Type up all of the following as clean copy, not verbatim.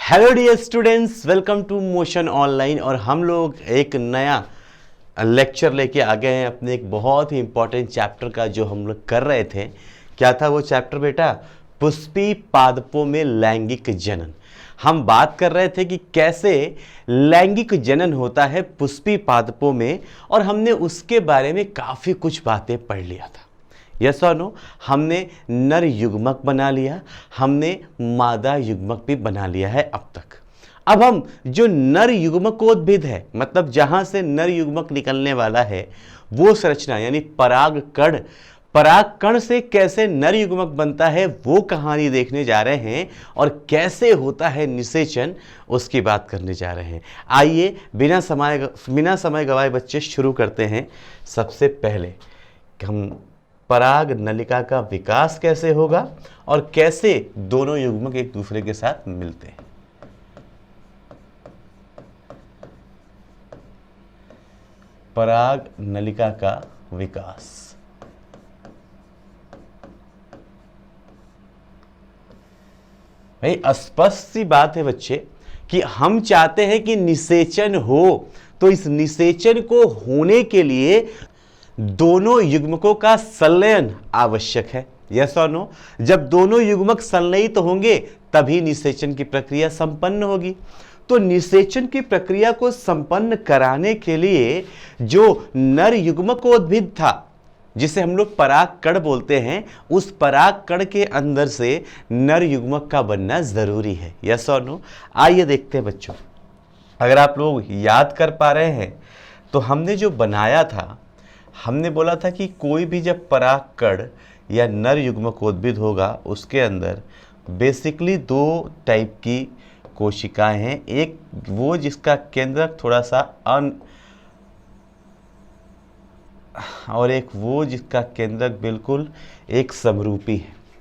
Hello dear students, welcome to Motion online. और हम लोग एक नया लेक्चर लेके आ गए हैं अपने एक बहुत ही इंपॉर्टेंट चैप्टर का, जो हम लोग कर रहे थे। क्या था वो चैप्टर बेटा? पुष्पी पादपों में लैंगिक जनन। हम बात कर रहे थे कि कैसे लैंगिक जनन होता है पुष्पी पादपों में, और हमने उसके बारे में काफ़ी कुछ बातें पढ़ लिया था। यस और नो? हमने नर युग्मक बना लिया, हमने मादा युग्मक भी बना लिया है अब तक। अब हम जो नर युग्मकोद्भिद है, मतलब जहां से नर युग्मक निकलने वाला है, वो संरचना यानी परागकण, परागकण से कैसे नर युग्मक बनता है वो कहानी देखने जा रहे हैं, और कैसे होता है निषेचन उसकी बात करने जा रहे हैं। आइए बिना समय गवाए बच्चे शुरू करते हैं। सबसे पहले हम पराग नलिका का विकास कैसे होगा और कैसे दोनों युग्मक एक दूसरे के साथ मिलते हैं। पराग नलिका का विकास। भाई स्पष्ट सी बात है बच्चे कि हम चाहते हैं कि निषेचन हो, तो इस निषेचन को होने के लिए दोनों युग्मकों का संलयन आवश्यक है। यस और नो? जब दोनों युग्मक संलयित होंगे तभी निषेचन की प्रक्रिया संपन्न होगी। तो निषेचन की प्रक्रिया को संपन्न कराने के लिए जो नर युग्मकोद्भिद था, जिसे हम लोग परागकण बोलते हैं, उस परागकण के अंदर से नर युग्मक का बनना जरूरी है। यस और नो? आइए देखते हैं बच्चों। अगर आप लोग याद कर पा रहे हैं तो हमने जो बनाया था, हमने बोला था कि कोई भी जब परागकण या नर युग्मकोद्भिद होगा उसके अंदर बेसिकली दो टाइप की कोशिकाएं हैं। एक वो जिसका केंद्रक थोड़ा सा और एक वो जिसका केंद्रक बिल्कुल एक समरूपी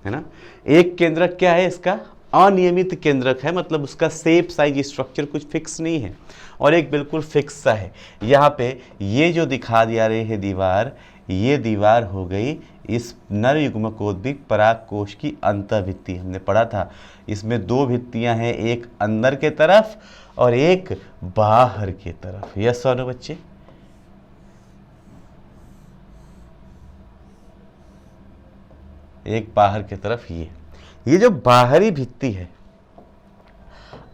है ना? एक केंद्रक क्या है इसका? अनियमित केंद्रक है, मतलब उसका शेप साइज स्ट्रक्चर कुछ फिक्स नहीं है, और एक बिल्कुल फिक्स सा है। यहाँ पे ये जो दिखा दिया रहे है दीवार, ये दीवार हो गई इस नर युग्मकोद्भिद परागकोश की अंतःभित्ति। हमने पढ़ा था इसमें दो भित्तियां हैं, एक अंदर के तरफ और एक बाहर के तरफ। यस और नो बच्चे? एक बाहर की तरफ ये जो बाहरी भित्ति है,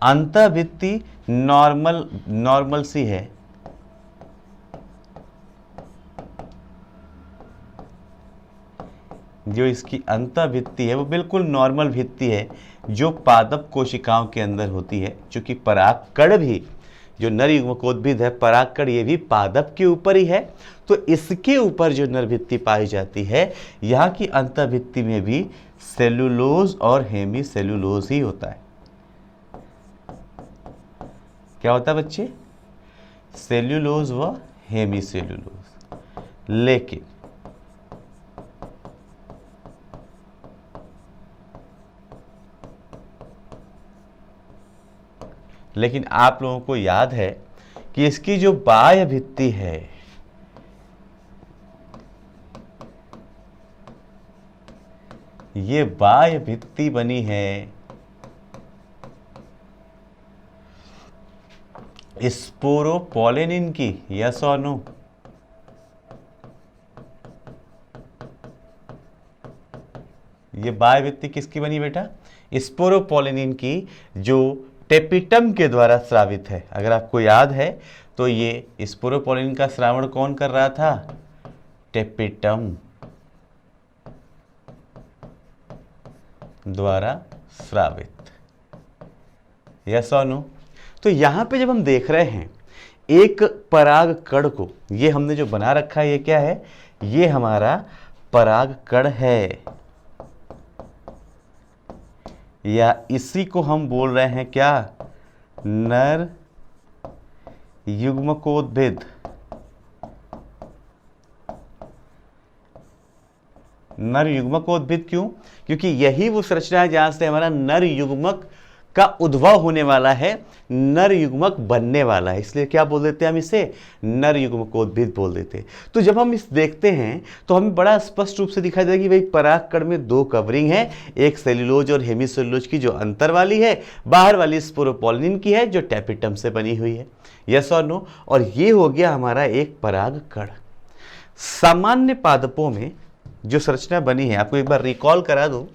अंतःभित्ति नॉर्मल सी है, जो इसकी अंतःभित्ति है वो बिल्कुल नॉर्मल भित्ति है जो पादप कोशिकाओं के अंदर होती है। चूंकि परागकण भी, जो नर युग्मकोद्भिद है, परागकण ये भी पादप के ऊपर ही है, तो इसके ऊपर जो नर भित्ति पाई जाती है, यहाँ की अंतःभित्ति में भी सेलुलोज और हेमी सेलुलोज ही होता है। क्या होता है बच्चे? सेल्यूलोज व हेमी सेल्यूलोज। लेकिन आप लोगों को याद है कि इसकी जो बाह्य भित्ति है, ये बाह्य भित्ति बनी है स्पोरोपोलिनिन की। यस और नो? ये बाह्य भित्ति किसकी बनी बेटा? स्पोरोपोलिनिन की, जो टेपिटम के द्वारा स्रावित है। अगर आपको याद है तो ये स्पोरोपोलिनिन का श्रावण कौन कर रहा था? टेपिटम द्वारा स्रावित। यस और नो? तो यहां पे जब हम देख रहे हैं एक परागकण को, ये हमने जो बना रखा है, ये क्या है? ये हमारा परागकण है, या इसी को हम बोल रहे हैं क्या? नर युग्मकोद्भिद। नर युग्मकोद्भिद क्यों? क्योंकि यही वो संरचना है जहां से हमारा नर युग्मक का उद्भव होने वाला है, नर युग्मक बनने वाला है, इसलिए क्या बोल देते हैं हम इसे, नर युग्मकोद्भिद बोल देते हैं। तो जब हम इस देखते हैं तो हमें बड़ा स्पष्ट रूप से दिखाई देगा कि भाई परागकण में दो कवरिंग है, एक सेल्यूलोज और हेमीसेल्यूलोज की जो अंतर वाली है, बाहर वाली स्पोरोपोलिन की है जो टैपिटम से बनी हुई है। यस और नो। और ये हो गया हमारा एक परागकण। सामान्य पादपों में जो संरचना बनी है, आपको एक बार रिकॉल करा दूं,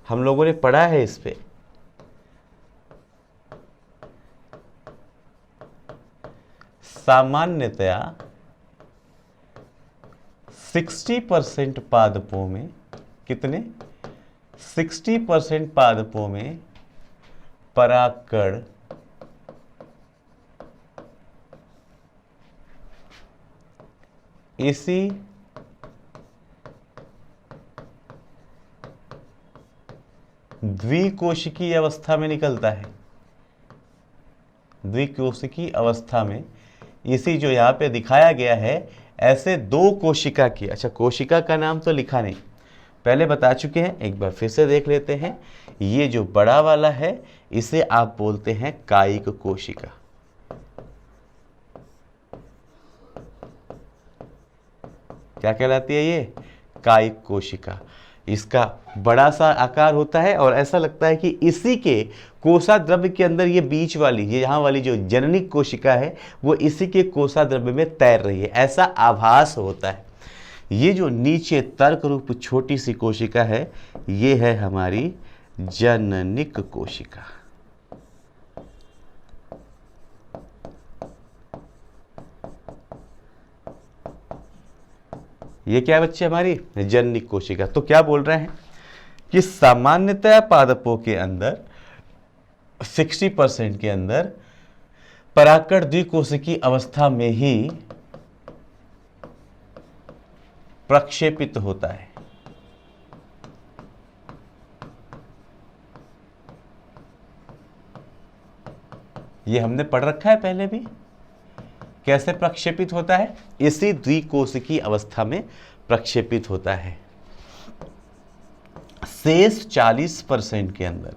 हम लोगों ने पढ़ा है इस पे, सामान्यतया 60% पादपों में, कितने, 60% पादपों में परागकण इसी द्विकोशिकीय अवस्था में निकलता है। द्विकोशिकीय अवस्था में इसी जो यहां पे दिखाया गया है, ऐसे दो कोशिका की, अच्छा कोशिका का नाम तो लिखा नहीं, पहले बता चुके हैं, एक बार फिर से देख लेते हैं। ये जो बड़ा वाला है इसे आप बोलते हैं कायिक कोशिका। क्या कहलाती है ये, कायिक कोशिका। इसका बड़ा सा आकार होता है और ऐसा लगता है कि इसी के कोशाद्रव्य के अंदर ये बीच वाली, ये यहाँ वाली जो जननी कोशिका है वो इसी के कोशाद्रव्य में तैर रही है, ऐसा आभास होता है। ये जो नीचे तर्क रूप छोटी सी कोशिका है, ये है हमारी जननिक कोशिका। ये क्या है बच्चे, हमारी जननिक कोशिका। तो क्या बोल रहे हैं कि सामान्यतः पादपों के अंदर 60% के अंदर परागकण द्विकोशिकी अवस्था में ही प्रक्षेपित होता है। ये हमने पढ़ रखा है पहले भी, कैसे प्रक्षेपित होता है, इसी द्विकोशिकी अवस्था में प्रक्षेपित होता है। शेष 40% के अंदर,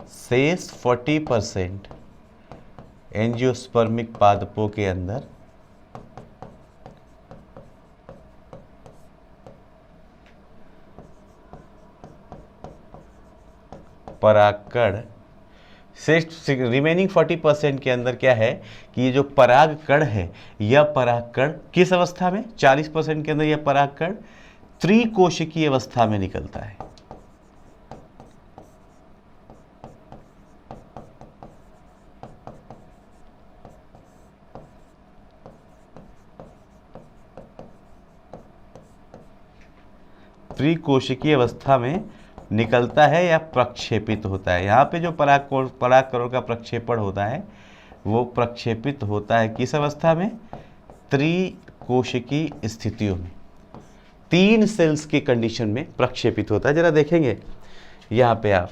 शेष 40% एंजियोस्पर्मिक पादपों के अंदर परागकण, शेष रिमेनिंग 40% के अंदर क्या है कि ये जो परागकण है, यह परागकण किस अवस्था में, 40% के अंदर यह परागकण त्रिकोशिकीय अवस्था में निकलता है। त्रिकोशिकीय अवस्था में निकलता है या प्रक्षेपित होता है। यहाँ पे जो परागकणों का प्रक्षेपण होता है वो प्रक्षेपित होता है किस अवस्था में, त्रिकोशिकीय स्थितियों में, 3 सेल्स की कंडीशन में प्रक्षेपित होता है। जरा देखेंगे यहाँ पे आप,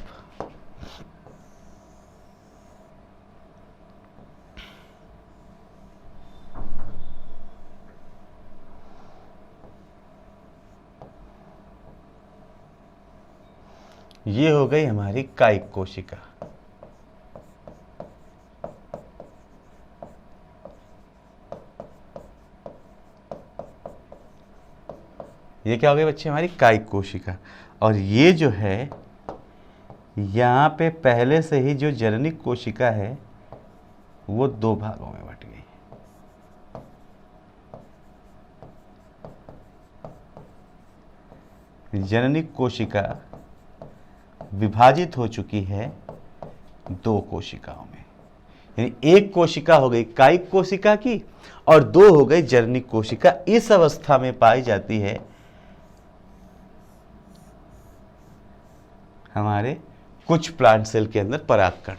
ये हो गई हमारी कायिक कोशिका। ये क्या हो गई बच्चे, हमारी कायिक कोशिका। और ये जो है यहाँ पे पहले से ही जो जननिक कोशिका है वो 2 भागों में बट गई। जननिक कोशिका विभाजित हो चुकी है 2 कोशिकाओं में, यानी एक कोशिका हो गई कायिक कोशिका की और 2 हो गई जननिक कोशिका। इस अवस्था में पाई जाती है हमारे कुछ प्लांट सेल के अंदर परागकण।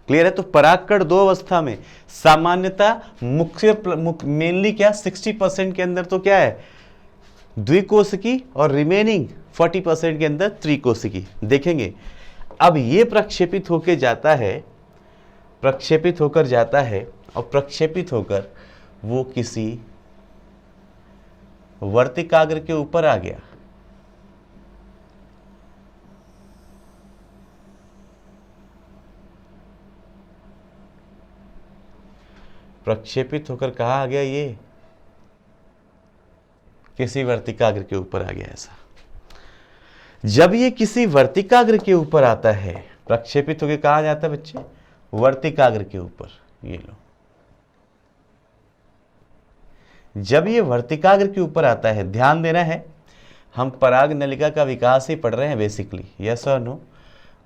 क्लियर है। तो परागकण 2 अवस्था में, सामान्यतः मेनली क्या 60% के अंदर तो क्या है द्विकोशिकी और रिमेनिंग 40% के अंदर त्रिकोशिकी। देखेंगे अब ये प्रक्षेपित होकर जाता है, प्रक्षेपित होकर जाता है और प्रक्षेपित होकर वो किसी वर्तिकाग्र के ऊपर आ गया। प्रक्षेपित होकर कहाँ आ गया, ये किसी वर्तिकाग्र के ऊपर आ गया। ऐसा जब ये किसी वर्तिकाग्र के ऊपर आता है, प्रक्षेपित होकर कहाँ जाता है बच्चे, वर्तिकाग्र के ऊपर। ये लो, जब ये वर्तिकाग्र के ऊपर आता है, ध्यान देना है, हम पराग नलिका का विकास ही पढ़ रहे हैं बेसिकली, यस और नो,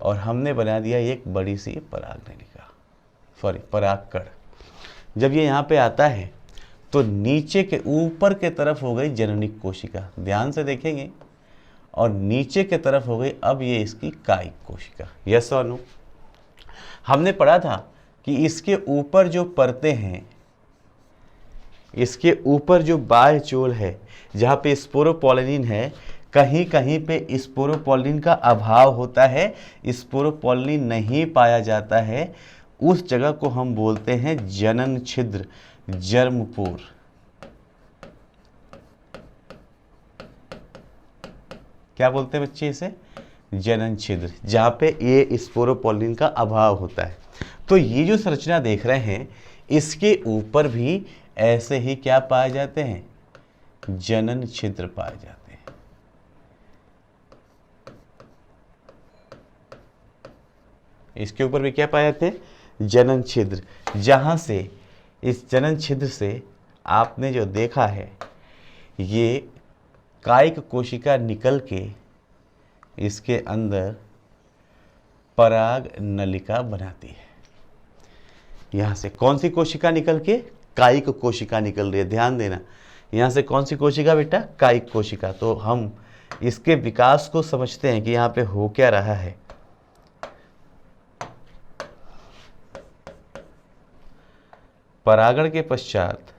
और हमने बना दिया एक बड़ी सी पराग नलिका, सॉरी परागकण। जब ये यहाँ पे आता है तो नीचे के ऊपर के तरफ हो गई जननिक कोशिका, ध्यान से देखेंगे, और नीचे के तरफ हो गई अब ये इसकी कायिक कोशिका, यस और नो। हमने पढ़ा था कि इसके ऊपर जो परतें हैं, इसके ऊपर जो बाह्य चोल है जहाँ पे स्पोरोपोलिन है, कहीं कहीं पे स्पोरोपोलिन का अभाव होता है, स्पोरोपोलिन नहीं पाया जाता है, उस जगह को हम बोलते हैं जनन छिद्र, जर्मपोर। क्या बोलते हैं बच्चे इसे, जनन छिद्र, जहाँ पे ये स्पोरोपोलिन का अभाव होता है। तो ये जो संरचना देख रहे हैं, इसके ऊपर भी ऐसे ही क्या पाए जाते हैं, जनन छिद्र पाए जाते हैं। इसके ऊपर भी क्या पाए जाते हैं, जनन छिद्र, जहां से इस जनन छिद्र से आपने जो देखा है, ये कायिक कोशिका निकल के इसके अंदर पराग नलिका बनाती है। यहां से कौन सी कोशिका निकल के, कायिक कोशिका निकल रही है, ध्यान देना, यहाँ से कौन सी कोशिका बेटा, कायिक कोशिका। तो हम इसके विकास को समझते हैं कि यहाँ पे हो क्या रहा है। परागण के पश्चात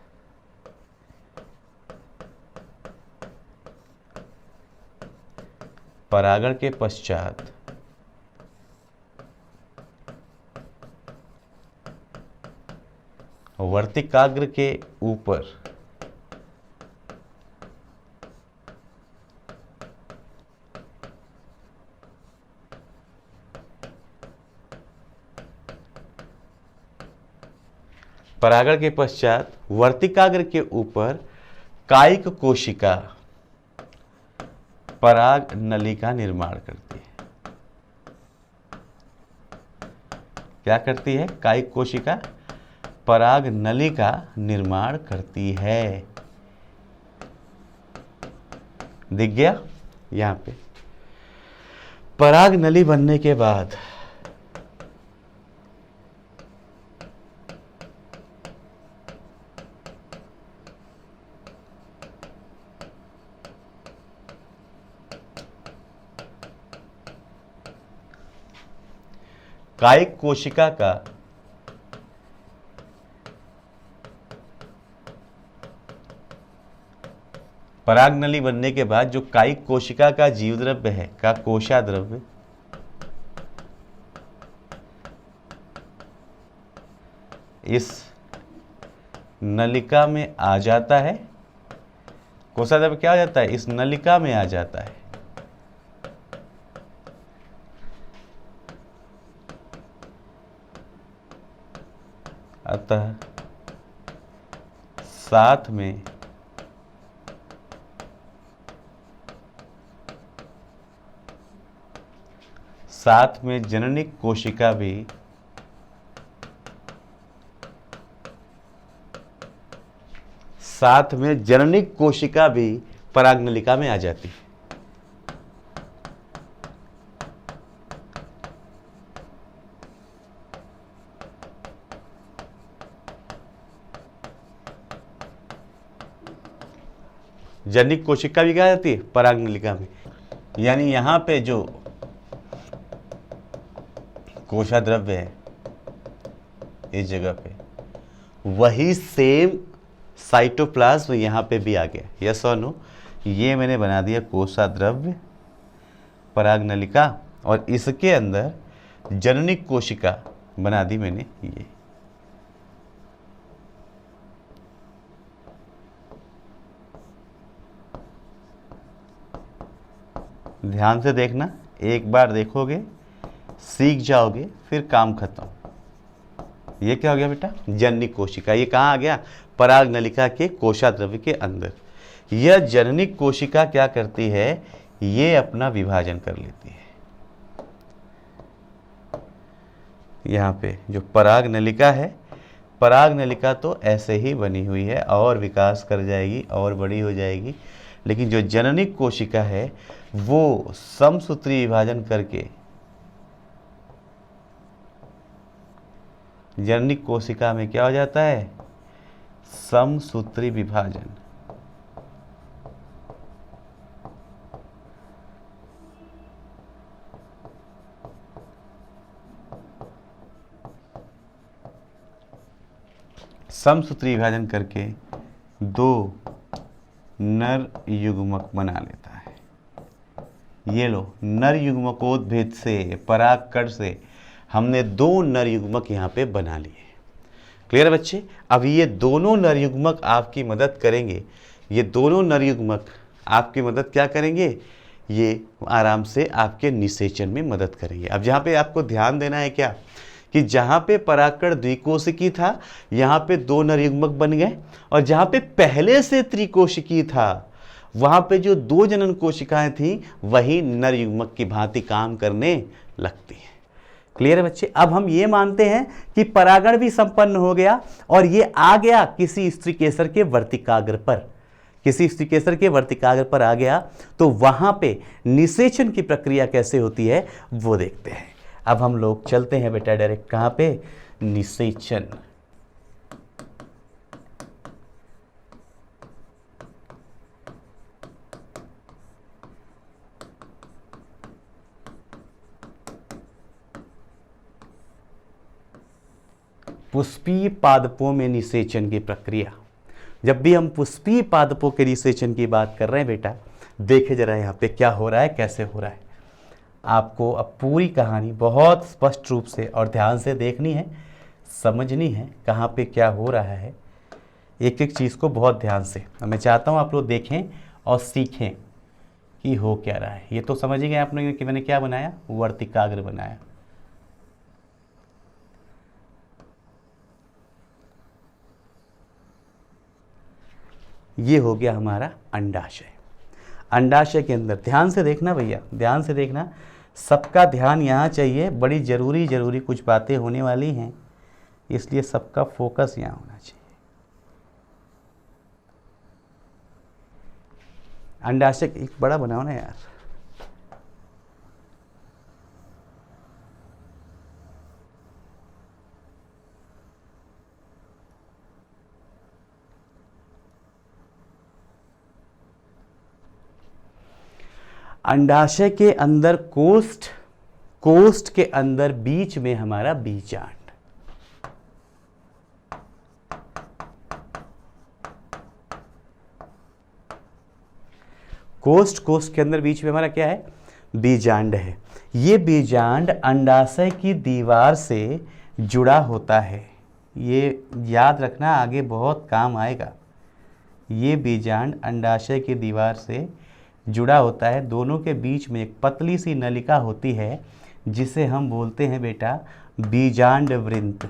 वर्तिकाग्र के ऊपर वर्तिकाग्र के ऊपर कायिक कोशिका पराग नली का निर्माण करती है। क्या करती है, कायिक कोशिका पराग नली का निर्माण करती है। दिख गया, यहां पे पराग नली बनने के बाद कायिक कोशिका का पराग नली बनने के बाद जो कायिक कोशिका का जीव द्रव्य है, का कोशा द्रव्य, इस नलिका में आ जाता है। कोशा द्रव्य क्या हो जाता है, इस नलिका में आ जाता है। अतः साथ में जननिक कोशिका भी पराग नलिका में आ जाती है। जननिक कोशिका भी क्या आ जाती है, पराग नलिका में। यानी यहां पे जो कोशा द्रव्य है इस जगह पे, वही सेम साइटोप्लाज्म यहाँ पे भी आ गया, यस और नो। ये मैंने बना दिया कोशा द्रव्य पराग नलिका, और इसके अंदर जननिक कोशिका बना दी मैंने ये। ध्यान से देखना, एक बार देखोगे सीख जाओगे, फिर काम खत्म। ये क्या हो गया बेटा, जननी कोशिका। ये कहाँ आ गया, पराग नलिका के कोशाद्रव्य के अंदर। यह जननी कोशिका क्या करती है, ये अपना विभाजन कर लेती है। यहाँ पे जो पराग नलिका है, पराग नलिका तो ऐसे ही बनी हुई है और विकास कर जाएगी और बड़ी हो जाएगी, लेकिन जो जननी कोशिका है वो समसूत्री विभाजन करके, जननी कोशिका में क्या हो जाता है, समसूत्री विभाजन। समसूत्री विभाजन करके दो नर युग्मक बना लेता है। ये लो, नर युग्मकोद्भेद से, परागकण से हमने दो नर युग्मक यहाँ पे बना लिए। क्लियर है बच्चे। अब ये दोनों नर युग्मक आपकी मदद करेंगे, ये दोनों नर युग्मक आपकी मदद क्या करेंगे, ये आराम से आपके निषेचन में मदद करेंगे। अब जहाँ पे आपको ध्यान देना है क्या, कि जहाँ पे परागकण द्विकोशिकी था यहाँ पे दो नर युग्मक बन गए, और जहाँ पे पहले से त्रिकोशिकी था वहाँ पे जो दो जनन कोशिकाएं थी वही नर युग्मक की भांति काम करने लगती हैं। क्लियर है बच्चे। अब हम ये मानते हैं कि परागण भी संपन्न हो गया और ये आ गया किसी स्त्री केसर के वर्तिकाग्र पर, किसी स्त्री केसर के वर्तिकाग्र पर आ गया, तो वहां पे निषेचन की प्रक्रिया कैसे होती है वो देखते हैं। अब हम लोग चलते हैं बेटा डायरेक्ट कहां पे, निषेचन। पुष्पीय पादपों में निषेचन की प्रक्रिया। जब भी हम पुष्पीय पादपों के निषेचन की बात कर रहे हैं बेटा, देखे जरा यहाँ पे क्या हो रहा है, कैसे हो रहा है। आपको अब पूरी कहानी बहुत स्पष्ट रूप से और ध्यान से देखनी है, समझनी है कहाँ पे क्या हो रहा है, एक एक चीज़ को बहुत ध्यान से। मैं चाहता हूँ आप लोग देखें और सीखें कि हो क्या रहा है। ये तो समझ ही गए आप लोग कि मैंने क्या बनाया, वर्तिकाग्र बनाया। ये हो गया हमारा अंडाशय। अंडाशय के अंदर ध्यान से देखना भैया, ध्यान से देखना, सबका ध्यान यहाँ चाहिए। बड़ी ज़रूरी कुछ बातें होने वाली हैं, इसलिए सबका फोकस यहाँ होना चाहिए। अंडाशय एक बड़ा बनाओ ना यार। अंडाशय के अंदर कोष्ठ, कोष्ठ के अंदर बीच में हमारा बीजांड। कोष्ठ, कोष्ठ के अंदर बीच में हमारा क्या है, बीजांड है। ये बीजांड अंडाशय की दीवार से जुड़ा होता है। ये याद रखना, आगे बहुत काम आएगा। ये बीजांड अंडाशय की दीवार से जुड़ा होता है। दोनों के बीच में एक पतली सी नलिका होती है जिसे हम बोलते हैं बेटा बीजांड वृंत।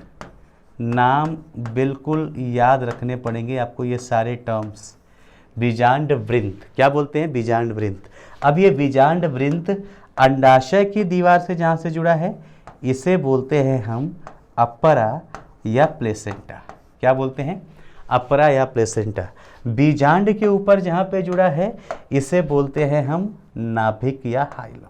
नाम बिल्कुल याद रखने पड़ेंगे आपको ये सारे टर्म्स। बीजांड वृंत क्या बोलते हैं, बीजांड वृंत। अब ये बीजांड वृंत अंडाशय की दीवार से जहाँ से जुड़ा है इसे बोलते हैं हम अपरा या प्लेसेंटा। क्या बोलते हैं, अपरा या प्लेसेंटा। बीजांड के ऊपर जहाँ पे जुड़ा है इसे बोलते हैं हम नाभिक या हाइलम।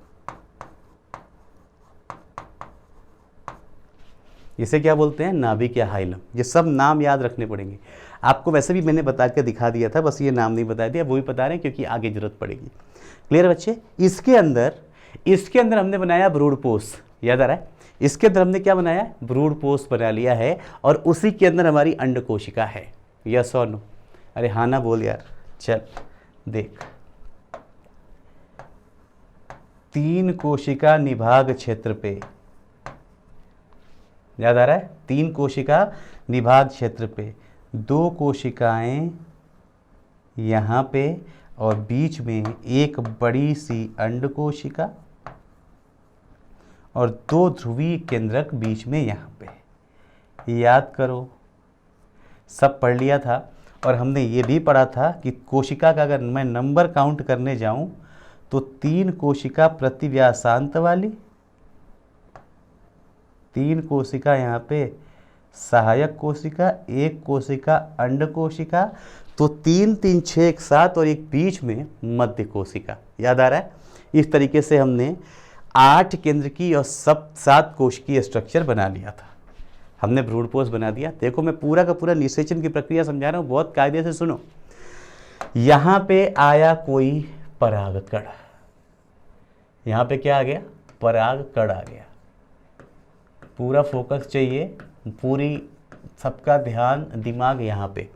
इसे क्या बोलते हैं, नाभिक या हाइलम। ये सब नाम याद रखने पड़ेंगे आपको। वैसे भी मैंने बता के दिखा दिया था, बस ये नाम नहीं बता दिया, वो भी बता रहे हैं क्योंकि आगे जरूरत पड़ेगी। क्लियर बच्चे। इसके अंदर हमने बनाया ब्रूडपोष, याद आ रहा है। इसके अंदर हमने क्या बनाया, ब्रूडपोष बना लिया है, और उसी के अंदर हमारी अंड कोशिका है। यस और नो, अरे हाँ ना बोल यार। चल देख, 3 कोशिका निभाग क्षेत्र पे, याद आ रहा है, 3 कोशिका निभाग क्षेत्र पे, 2 कोशिकाएं यहाँ पे और बीच में एक बड़ी सी अंड कोशिका और 2 ध्रुवीय केंद्रक बीच में यहाँ पे। याद करो, सब पढ़ लिया था। और हमने ये भी पढ़ा था कि कोशिका का अगर मैं नंबर काउंट करने जाऊं तो 3 कोशिका प्रति व्यासांत वाली, 3 कोशिका यहाँ पे सहायक कोशिका, 1 कोशिका अंड कोशिका, तो 3 3 6 एक साथ और एक बीच में मध्य कोशिका। याद आ रहा है? इस तरीके से हमने 8 केंद्र की और 7 कोशिकीय स्ट्रक्चर बना लिया था। हमने भ्रूणपोष बना दिया। देखो मैं पूरा का पूरा निषेचन की प्रक्रिया समझा रहा हूँ, बहुत कायदे से सुनो। यहाँ पे आया कोई परागकण, यहाँ पे क्या आ गया? परागकण आ गया। पूरा फोकस चाहिए, पूरी सबका ध्यान दिमाग यहाँ पे।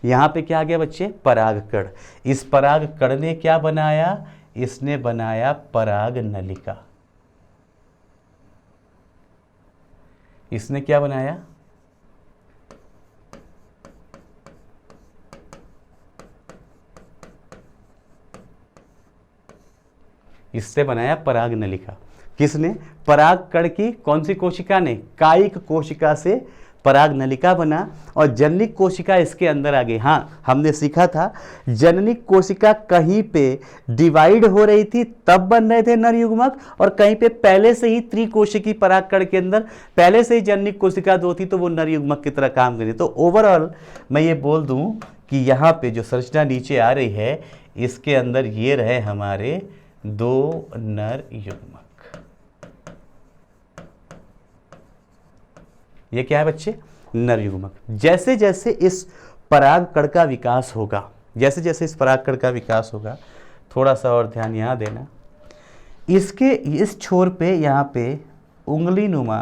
यहाँ पे क्या आ गया बच्चे? परागकण। इस परागकण ने क्या बनाया? इसने बनाया पराग नलिका। इसने क्या बनाया? इससे बनाया पराग नलिका। किसने? परागकण की कौन सी कोशिका ने? कायिक कोशिका से पराग नलिका बना और जननिक कोशिका इसके अंदर आ गई। हाँ, हमने सीखा था जननिक कोशिका कहीं पे डिवाइड हो रही थी तब बन रहे थे नर युग्मक, और कहीं पे पहले से ही त्रिकोशिकी परागकण के अंदर पहले से ही जननिक कोशिका दो थी तो वो नर युग्मक की तरह काम करी। तो ओवरऑल मैं ये बोल दूं कि यहाँ पे जो संरचना नीचे आ रही है इसके अंदर ये रहे हमारे 2 नर युग्मक। ये क्या है बच्चे? नर युग्मक। जैसे जैसे इस परागकण का विकास होगा, जैसे जैसे इस परागकण का विकास होगा, थोड़ा सा और ध्यान यहाँ देना, इसके इस छोर पे यहाँ पे उंगली नुमा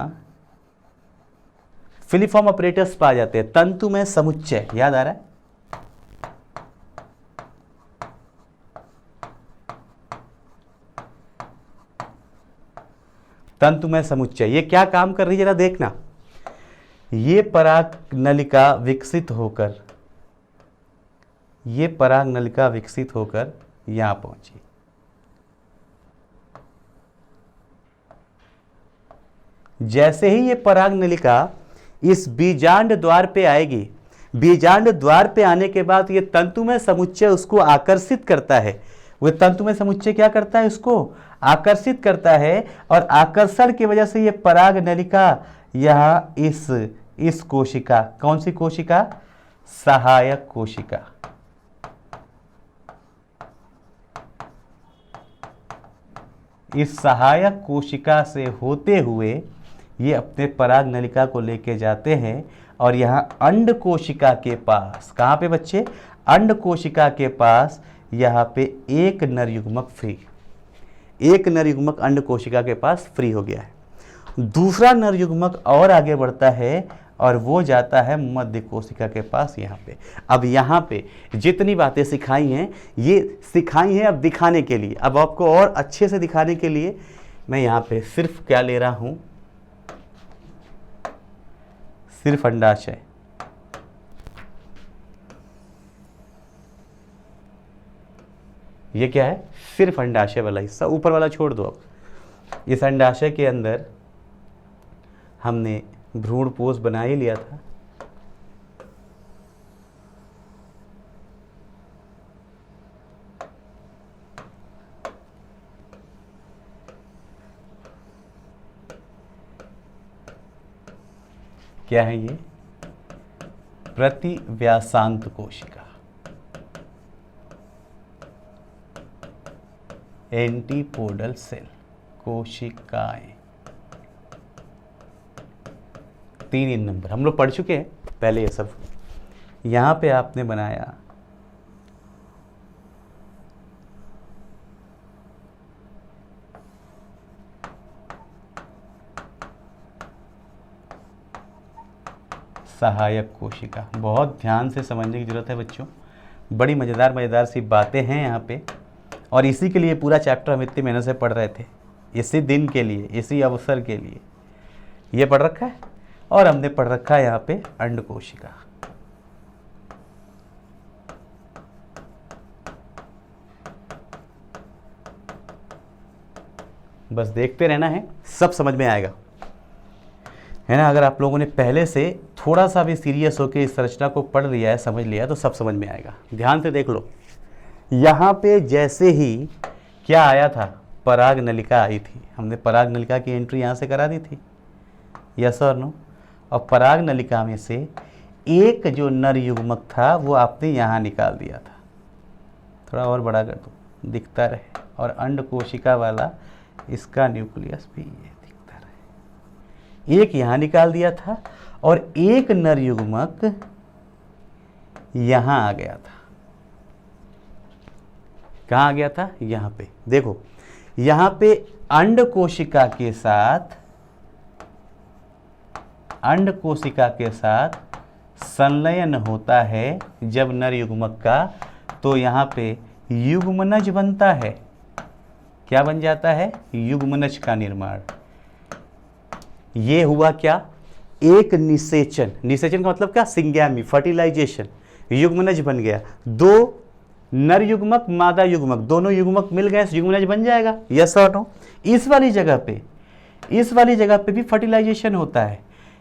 फिलिफॉर्म ऑपरेटर्स पाए जाते हैं। तंतुमय समुच्चय, याद आ रहा है? तंतुमय समुच्चय ये क्या काम कर रही है जरा देखना। ये पराग नलिका विकसित होकर, ये पराग नलिका विकसित होकर यहां पहुंची। जैसे ही ये पराग नलिका इस बीजांड द्वार पे आएगी, बीजांड द्वार पे आने के बाद ये तंतुमय समुच्चय उसको आकर्षित करता है। वह तंतुमय समुच्चय क्या करता है? उसको आकर्षित करता है, और आकर्षण की वजह से ये पराग नलिका यहाँ इस कोशिका, कौन सी कोशिका? सहायक कोशिका। इस सहायक कोशिका से होते हुए ये अपने पराग नलिका को लेके जाते हैं और यहाँ अंड कोशिका के पास, कहाँ पे बच्चे? अंड कोशिका के पास यहाँ पे एक नर युग्मक फ्री, एक नर युग्मक अंड कोशिका के पास फ्री हो गया है। दूसरा नर युग्मक और आगे बढ़ता है और वो जाता है मध्य कोशिका के पास यहाँ पे। अब यहाँ पे जितनी बातें सिखाई हैं ये सिखाई हैं अब दिखाने के लिए, अब आपको और अच्छे से दिखाने के लिए मैं यहाँ पे सिर्फ क्या ले रहा हूँ? सिर्फ अंडाशय। ये क्या है? सिर्फ अंडाशय वाला हिस्सा, ऊपर वाला छोड़ दो। अब इस अंडाशय के अंदर हमने भ्रूणपोष बना ही लिया था। क्या है ये? प्रतिव्यासांत कोशिका, एंटीपोडल सेल कोशिकाएं। 3 नंबर हम लोग पढ़ चुके हैं पहले ये सब। यहाँ पे आपने बनाया सहायक कोशिका। बहुत ध्यान से समझने की जरूरत है बच्चों, बड़ी मज़ेदार सी बातें हैं यहाँ पे, और इसी के लिए पूरा चैप्टर हम इतनी मेहनत से पढ़ रहे थे, इसी दिन के लिए, इसी अवसर के लिए ये पढ़ रखा है। और हमने पढ़ रखा है यहाँ पे अंड कोशिका। बस देखते रहना है, सब समझ में आएगा। है ना। अगर आप लोगों ने पहले से थोड़ा सा भी सीरियस होकर इस संरचना को पढ़ लिया है, समझ लिया है, तो सब समझ में आएगा। ध्यान से देख लो, यहाँ पे जैसे ही क्या आया था, पराग नलिका आई थी, हमने पराग नलिका की एंट्री यहाँ से करा दी थी, यस और नो। और पराग नलिका में से एक जो नर युग्मक था वो आपने यहाँ निकाल दिया था, थोड़ा और बड़ा कर दो दिखता रहे, और अंड कोशिका वाला इसका न्यूक्लियस भी ये दिखता रहे। एक यहाँ निकाल दिया था और एक नर युग्मक यहाँ आ गया था। कहाँ आ गया था? यहाँ पे देखो, यहाँ पे अंड कोशिका के साथ संलयन होता है जब नर युग्मक का, तो यहाँ पे युग्मनज बनता है। क्या बन जाता है? युग्मनज का निर्माण। ये हुआ क्या? एक निषेचन। निषेचन का मतलब क्या? Syngamy, fertilization. युग्मनज बन गया, दो नर युग्मक मादा युग्मक दोनों युग्मक मिल गए, युग्मनज बन जाएगा, यस और नो। इस वाली जगह पे भी फर्टिलाइजेशन होता है।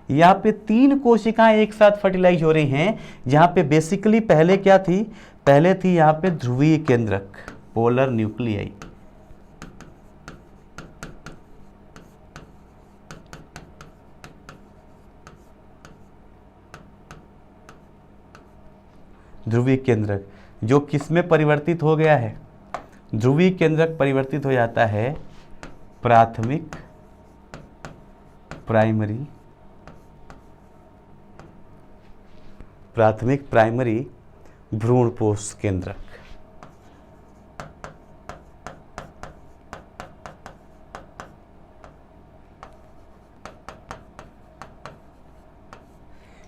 यहाँ पे 3 कोशिकाएं एक साथ फर्टिलाइज हो रही हैं, जहाँ पे बेसिकली पहले क्या थी? पहले थी यहाँ पे ध्रुवीय केंद्रक, पोलर न्यूक्लियाई। ध्रुवीय केंद्रक जो किस में परिवर्तित हो गया है? ध्रुवीय केंद्रक परिवर्तित हो जाता है प्राथमिक प्राइमरी भ्रूणपोष केंद्रक।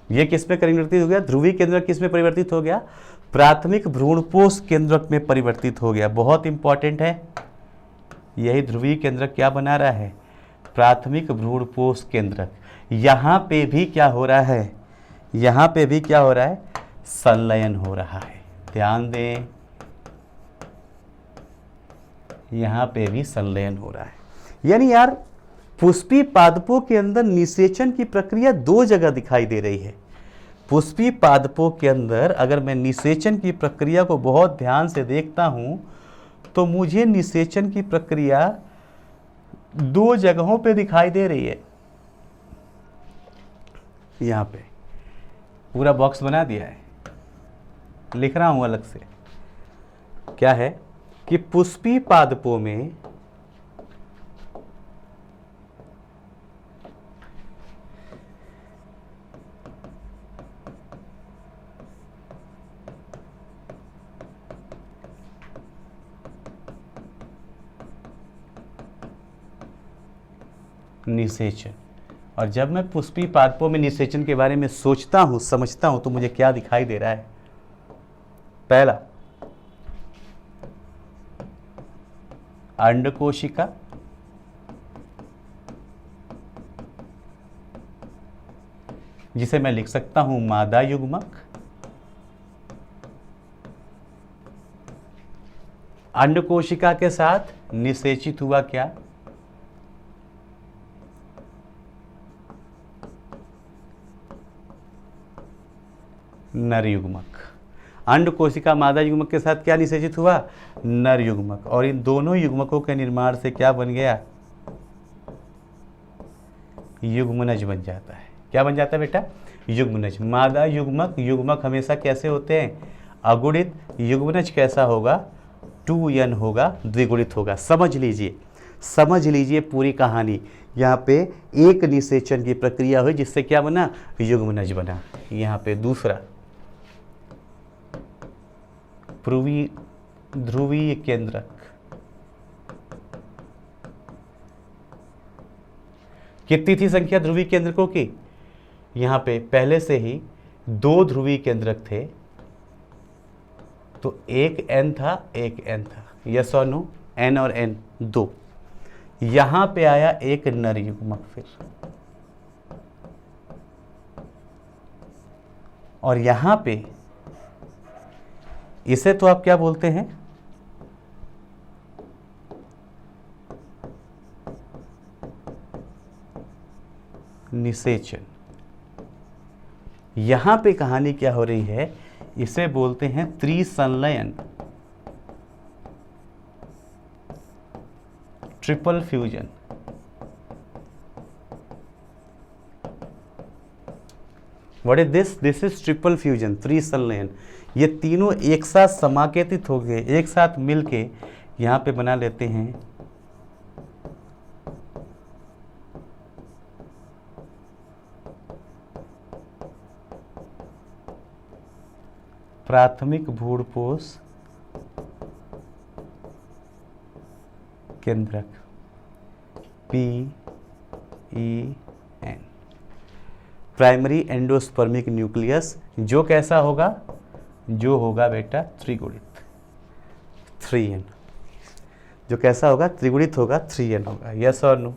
ये किस में परिवर्तित हो गया? ध्रुवीय केंद्रक किस में परिवर्तित हो गया? प्राथमिक भ्रूणपोष केंद्रक में परिवर्तित हो गया। बहुत इंपॉर्टेंट है, यही ध्रुवीय केंद्रक क्या बना रहा है? प्राथमिक भ्रूणपोष केंद्रक। यहाँ पे भी क्या हो रहा है? यहाँ पे भी क्या हो रहा है? संलयन हो रहा है। ध्यान दें, यहाँ पे भी संलयन हो रहा है। यानी यार पुष्पी पादपों के अंदर निषेचन की प्रक्रिया 2 जगह दिखाई दे रही है। पुष्पी पादपों के अंदर अगर मैं निषेचन की प्रक्रिया को बहुत ध्यान से देखता हूं तो मुझे निषेचन की प्रक्रिया 2 जगहों पे दिखाई दे रही है। यहाँ पे पूरा बॉक्स बना दिया है, लिख रहा हूं अलग से। क्या है कि पुष्पी पादपों में निषेचन, और जब मैं पुष्पी पादपों में निषेचन के बारे में सोचता हूं, समझता हूं, तो मुझे क्या दिखाई दे रहा है? पहला, अंड कोशिका, जिसे मैं लिख सकता हूं मादा युग्मक। अंड कोशिका के साथ निषेचित हुआ क्या? नर युग्मक। अंड कोशिका मादा युग्मक के साथ क्या निषेचित हुआ? नर युग्मक। और इन दोनों युग्मकों के निर्माण से क्या बन गया? युग्मनज बन जाता है। क्या बन जाता है बेटा? युग्मनज। मादा युग्मक हमेशा कैसे होते हैं? अगुणित। युग्मनज कैसा होगा? 2n होगा, द्विगुणित होगा। समझ लीजिए पूरी कहानी। यहाँ पे एक निषेचन की प्रक्रिया हुई जिससे क्या बना? युग्मनज बना। यहाँ पे दूसरा, ध्रुवीय केंद्रक। कितनी थी संख्या ध्रुवीय केंद्रकों की? यहाँ पे पहले से ही 2 ध्रुवीय केंद्रक थे, तो एक n था, एक n था, यस और नो। n और n 2। यहाँ पे आया एक नर युग्मक फिर, और यहाँ पे इसे तो आप क्या बोलते हैं? निषेचन। यहां पे कहानी क्या हो रही है, इसे बोलते हैं त्रिसंलयन, triple fusion. What is this? This is triple fusion, त्रिसंलयन। ये तीनों एक साथ समाकेतित हो गए, एक साथ मिलके यहां पे बना लेते हैं प्राथमिक भ्रूणपोष केंद्रक, PEN, प्राइमरी एंडोस्पर्मिक न्यूक्लियस, जो कैसा होगा, जो होगा बेटा त्रिगुणित, 3n, जो कैसा होगा, त्रिगुणित होगा, 3n होगा। यस और नो?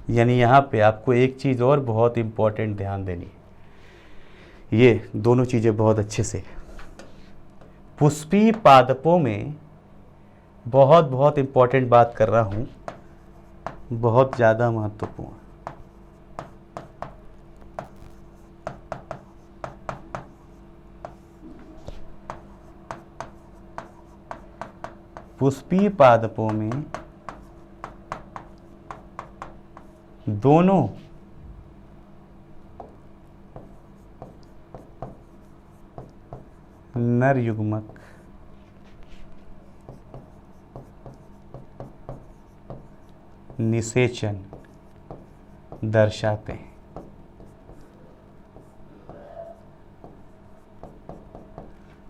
यानी यहाँ पे आपको एक चीज़ और बहुत इम्पोर्टेंट ध्यान देनी है, ये दोनों चीज़ें बहुत अच्छे से। पुष्पी पादपों में बहुत बहुत इम्पोर्टेंट बात कर रहा हूँ, बहुत ज़्यादा महत्वपूर्ण। पुष्पी पादपों में दोनों नर युग्मक निषेचन दर्शाते हैं।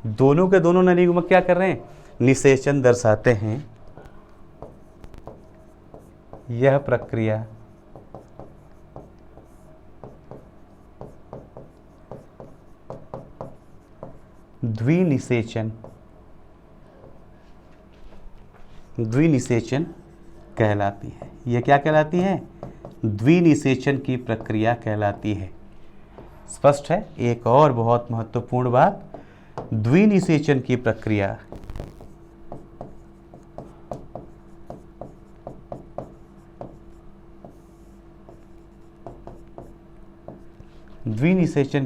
दोनों के दोनों नर युग्मक क्या कर रहे हैं, निषेचन दर्शाते हैं। यह प्रक्रिया द्विनिषेचन कहलाती है। यह क्या कहलाती है, द्विनिषेचन की प्रक्रिया कहलाती है। स्पष्ट है? एक और बहुत महत्वपूर्ण बात, द्विनिषेचन की प्रक्रिया द्विनिषेचन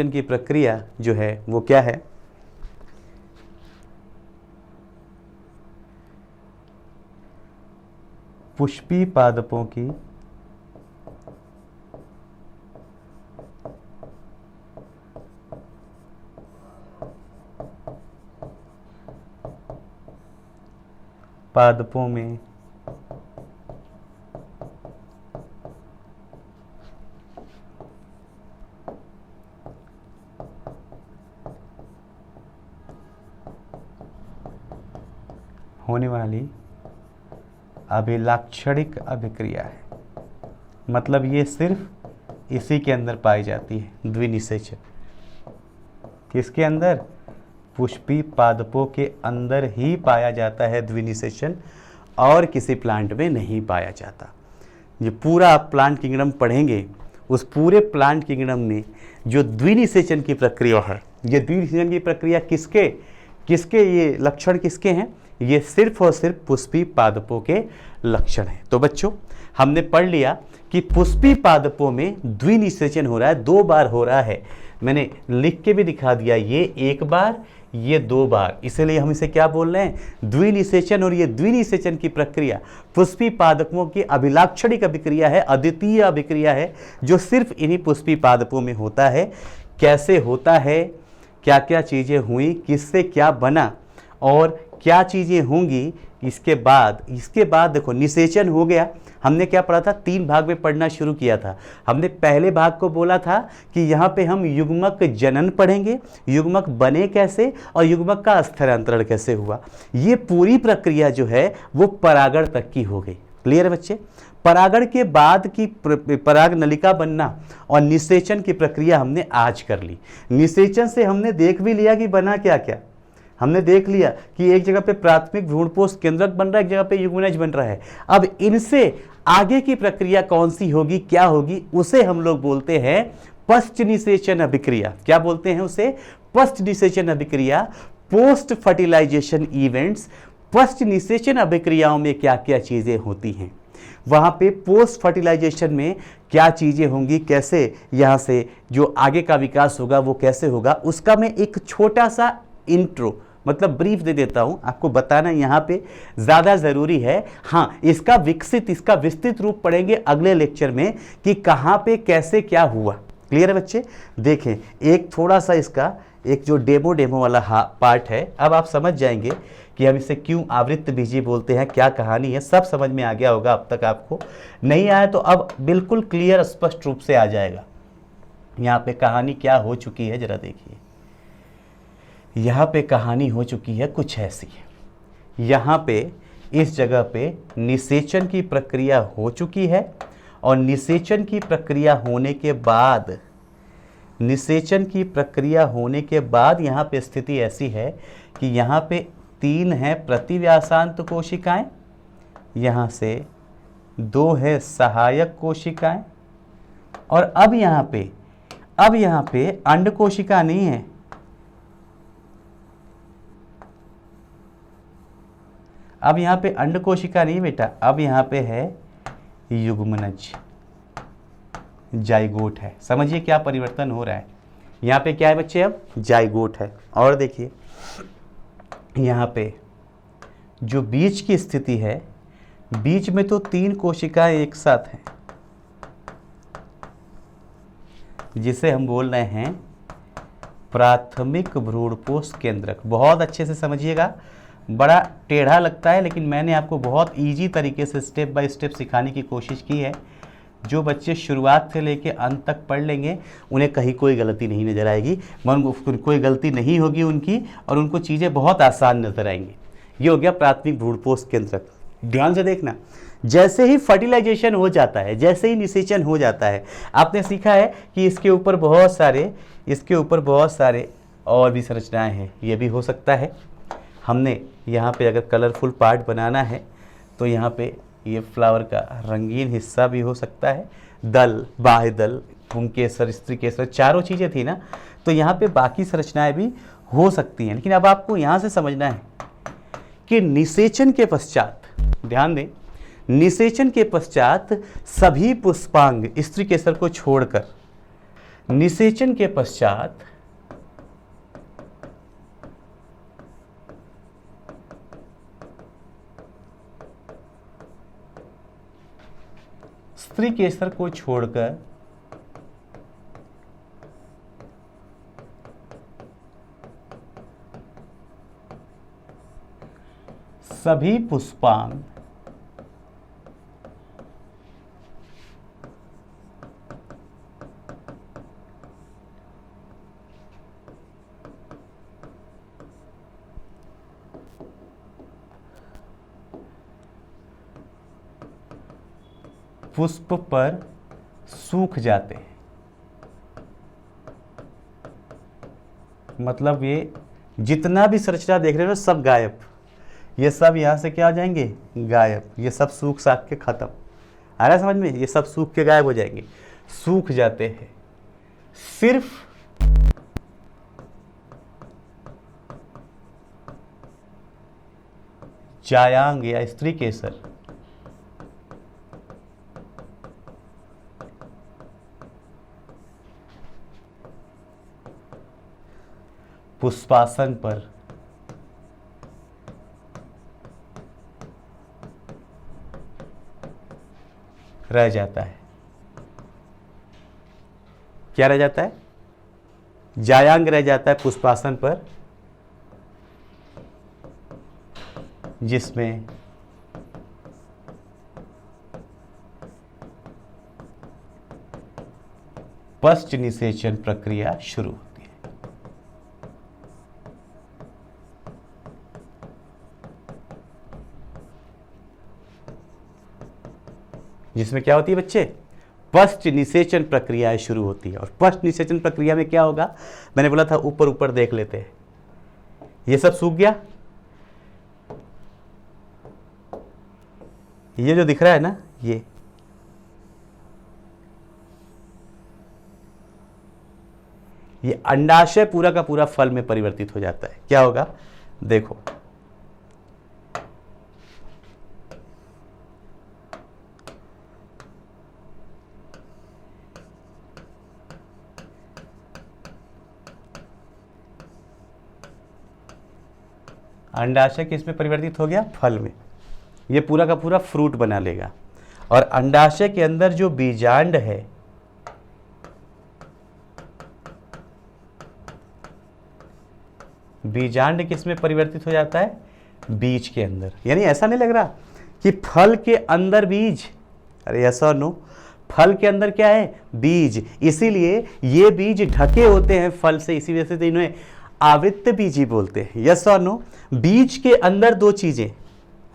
की प्रक्रिया जो है वो क्या है, पुष्पी पादपों की में होने वाली अभिलाक्षणिक अभिक्रिया है। मतलब ये सिर्फ इसी के अंदर पाई जाती है, द्विनिषेचन। किसके अंदर? पुष्पी पादपों के अंदर ही पाया जाता है द्विनिषेचन, और किसी प्लांट में नहीं पाया जाता। ये पूरा आप प्लांट किंगडम पढ़ेंगे, उस पूरे प्लांट किंगडम में जो द्विनिषेचन की प्रक्रिया है, ये द्विनिषेचन की प्रक्रिया किसके ये लक्षण किसके हैं, ये सिर्फ और सिर्फ पुष्पी पादपों के लक्षण हैं। तो बच्चों, हमने पढ़ लिया कि पुष्पी पादपों में द्विनिषेचन हो रहा है, 2 बार हो रहा है। मैंने लिख के भी दिखा दिया, ये 1 बार, ये 2 बार, इसलिए हम इसे क्या बोल रहे हैं, द्विनिषेचन। और ये द्विनिषेचन की प्रक्रिया पुष्पी पादपों की अभिलाक्षणिक अभिक्रिया है, अद्वितीय अभिक्रिया है, जो सिर्फ इन्हीं पुष्पी पादपों में होता है। कैसे होता है, क्या क्या चीज़ें हुई, किससे क्या बना और क्या चीज़ें होंगी, इसके बाद देखो निषेचन हो गया। हमने क्या पढ़ा था, 3 भाग में पढ़ना शुरू किया था। हमने पहले भाग को बोला था कि यहाँ पे हम युग्मक जनन पढ़ेंगे, युग्मक बने कैसे और युग्मक का स्थानांतरण कैसे हुआ। ये पूरी प्रक्रिया जो है वो परागण तक की हो गई। क्लियर है बच्चे? परागण के बाद की पराग नलिका बनना और निषेचन की प्रक्रिया हमने आज कर ली। निषेचन से हमने देख भी लिया कि बना क्या क्या, हमने देख लिया कि एक जगह पे प्राथमिक भ्रूणपोष केंद्रक बन रहा है, एक जगह पे युग्मनज बन रहा है। अब इनसे आगे की प्रक्रिया कौन सी होगी, क्या होगी, उसे हम लोग बोलते हैं पश्च निषेचन अभिक्रिया, क्या बोलते हैं उसे? पश्च निषेचन अभिक्रिया, पोस्ट फर्टिलाइजेशन इवेंट्स। पश्च निषेचन अभिक्रियाओं में क्या क्या चीजें होती हैं, वहां पे पोस्ट फर्टिलाइजेशन में क्या चीजें होंगी, कैसे यहां से जो आगे का विकास होगा वो कैसे होगा, उसका मैं एक छोटा सा इंट्रो मतलब ब्रीफ दे देता हूं। आपको बताना यहां पे ज्यादा जरूरी है। हाँ, इसका विस्तृत रूप पढ़ेंगे अगले लेक्चर में कि कहां पे कैसे क्या हुआ। क्लियर है बच्चे? देखें, एक थोड़ा सा इसका एक जो डेमो वाला पार्ट है, अब आप समझ जाएंगे कि हम इसे क्यों आवृत्त बीजी बोलते हैं, क्या कहानी है, सब समझ में आ गया होगा। अब तक आपको नहीं आया तो अब बिल्कुल क्लियर स्पष्ट रूप से आ जाएगा। यहाँ पे कहानी क्या हो चुकी है जरा देखिए। यहाँ पे कहानी हो चुकी है कुछ ऐसी। यहाँ पे इस जगह पे निषेचन की प्रक्रिया हो चुकी है और निषेचन की प्रक्रिया होने के बाद यहाँ पे स्थिति ऐसी है कि यहाँ पे 3 है प्रतिव्यासांत कोशिकाएं, यहाँ से 2 है सहायक कोशिकाएं और अब यहाँ पे अंड कोशिका नहीं है, अब यहाँ पे अंड कोशिका नहीं बेटा, अब यहाँ पे है युग्मनज, जाइगोट है। समझिए क्या परिवर्तन हो रहा है। यहाँ पे क्या है बच्चे? अब जाइगोट है। और देखिए यहाँ पे जो बीज की स्थिति है, बीज में तो 3 कोशिकाएं एक साथ हैं, जिसे हम बोल रहे हैं प्राथमिक भ्रूणपोष केंद्रक। बहुत अच्छे से समझिएगा, बड़ा टेढ़ा लगता है लेकिन मैंने आपको बहुत इजी तरीके से स्टेप बाय स्टेप सिखाने की कोशिश की है। जो बच्चे शुरुआत से लेके अंत तक पढ़ लेंगे उन्हें कहीं कोई गलती नहीं नज़र आएगी, कोई गलती नहीं होगी उनकी और उनको चीज़ें बहुत आसान नजर आएंगी। ये हो गया प्राथमिक भ्रूणपोष केंद्रक। ध्यान से देखना, जैसे ही फर्टिलाइजेशन हो जाता है, जैसे ही निषेचन हो जाता है, आपने सीखा है कि इसके ऊपर बहुत सारे और भी संरचनाएं हैं। ये भी हो सकता है, हमने यहाँ पे अगर कलरफुल पार्ट बनाना है तो यहाँ पे ये फ्लावर का रंगीन हिस्सा भी हो सकता है, दल, बाह्य दल, पुंकेसर, स्त्री केसर, चारों चीज़ें थी ना, तो यहाँ पे बाकी संरचनाएं भी हो सकती हैं। लेकिन अब आपको यहाँ से समझना है कि निषेचन के पश्चात, ध्यान दें, निषेचन के पश्चात सभी पुष्पांग, स्त्री केसर को छोड़कर, निषेचन के पश्चात स्त्री केसर को छोड़कर सभी पुष्पांग पुष्प पर सूख जाते हैं। मतलब ये जितना भी संरचना देख रहे हो सब गायब, ये सब यहाँ से क्या हो जाएंगे? गायब। ये सब सूख साख के खत्म। आ रहा है समझ में? ये सब सूख के गायब हो जाएंगे, सूख जाते हैं। सिर्फ जायांग या स्त्री केसर पुष्पासन पर रह जाता है। क्या रह जाता है? जायांग रह जाता है पुष्पासन पर, जिसमें पश्च निषेचन प्रक्रिया शुरू होती है। जिसमें क्या होती है बच्चे? पश्च निषेचन प्रक्रिया शुरू होती है। और पश्च निषेचन प्रक्रिया में क्या होगा? मैंने बोला था ऊपर ऊपर देख लेते हैं। ये सब सूख गया, ये जो दिख रहा है ना, ये अंडाशय पूरा का पूरा फल में परिवर्तित हो जाता है। क्या होगा, देखो अंडाशय किस में परिवर्तित हो गया, फल में। ये पूरा का पूरा फ्रूट बना लेगा। और अंडाशय के अंदर जो बीजांड है, बीजांड किस में परिवर्तित हो जाता है, बीज के अंदर। यानी ऐसा नहीं लग रहा कि फल के अंदर बीज, अरे ऐसा नो, फल के अंदर क्या है, बीज। इसीलिए ये बीज ढके होते हैं फल से, इसी वजह से तो इन्हें आवृत्त बीजी बोलते हैं। यस और नो, बीज के अंदर दो चीजें,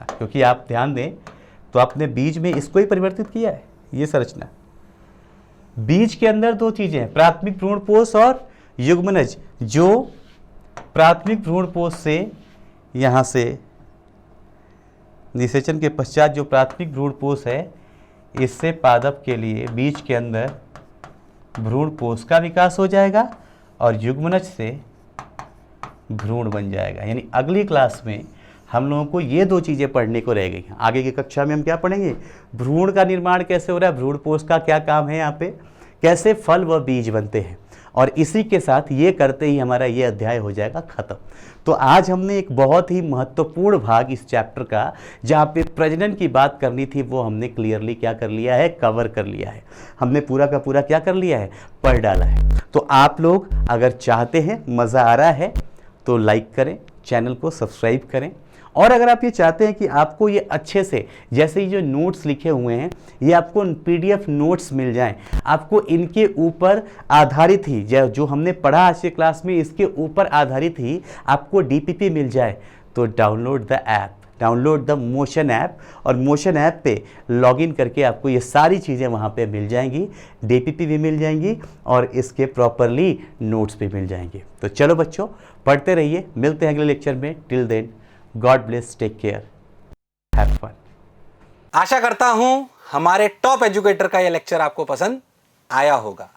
क्योंकि आप ध्यान दें तो आपने बीज में इसको ही परिवर्तित किया है, ये संरचना। बीज के अंदर दो चीजें हैं, प्राथमिक भ्रूणपोष और युग्मनज। जो प्राथमिक भ्रूणपोष से यहां से निषेचन के पश्चात जो प्राथमिक भ्रूणपोष है, इससे पादप के लिए बीज के अंदर भ्रूणपोष का विकास हो जाएगा और युग्मनज से भ्रूण बन जाएगा। यानी अगली क्लास में हम लोगों को ये दो चीज़ें पढ़ने को रह गई। आगे की कक्षा में हम क्या पढ़ेंगे, भ्रूण का निर्माण कैसे हो रहा है, भ्रूणपोष का क्या काम है, यहाँ पे कैसे फल व बीज बनते हैं। और इसी के साथ ये करते ही हमारा ये अध्याय हो जाएगा खत्म। तो आज हमने एक बहुत ही महत्वपूर्ण भाग इस चैप्टर का, जहाँ पे प्रजनन की बात करनी थी, वो हमने क्लियरली क्या कर लिया है, कवर कर लिया है। हमने पूरा का पूरा क्या कर लिया है, पढ़ डाला है। तो आप लोग अगर चाहते हैं, मज़ा आ रहा है तो लाइक करें, चैनल को सब्सक्राइब करें। और अगर आप ये चाहते हैं कि आपको ये अच्छे से, जैसे ये जो नोट्स लिखे हुए हैं, ये आपको पीडीएफ नोट्स मिल जाएं, आपको इनके ऊपर आधारित ही जो हमने पढ़ा आज के क्लास में, इसके ऊपर आधारित ही आपको डीपीपी मिल जाए, तो download the app, download the motion app. और मोशन ऐप पे लॉगिन करके आपको ये सारी चीज़ें वहाँ पे मिल जाएंगी, डीपीपी भी मिल जाएंगी और इसके प्रॉपरली नोट्स भी मिल जाएंगे। तो चलो बच्चों, पढ़ते रहिए, मिलते हैं अगले लेक्चर में। Till then, God bless, take care, have fun. आशा करता हूं हमारे टॉप एजुकेटर का यह लेक्चर आपको पसंद आया होगा।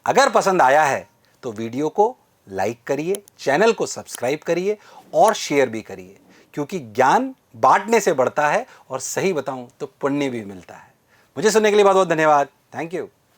अगर पसंद आया है तो वीडियो को लाइक करिए, चैनल को सब्सक्राइब करिए और शेयर भी करिए, क्योंकि ज्ञान बांटने से बढ़ता है और सही बताऊं तो पुण्य भी मिलता है। मुझे सुनने के लिए बहुत बहुत धन्यवाद। Thank you.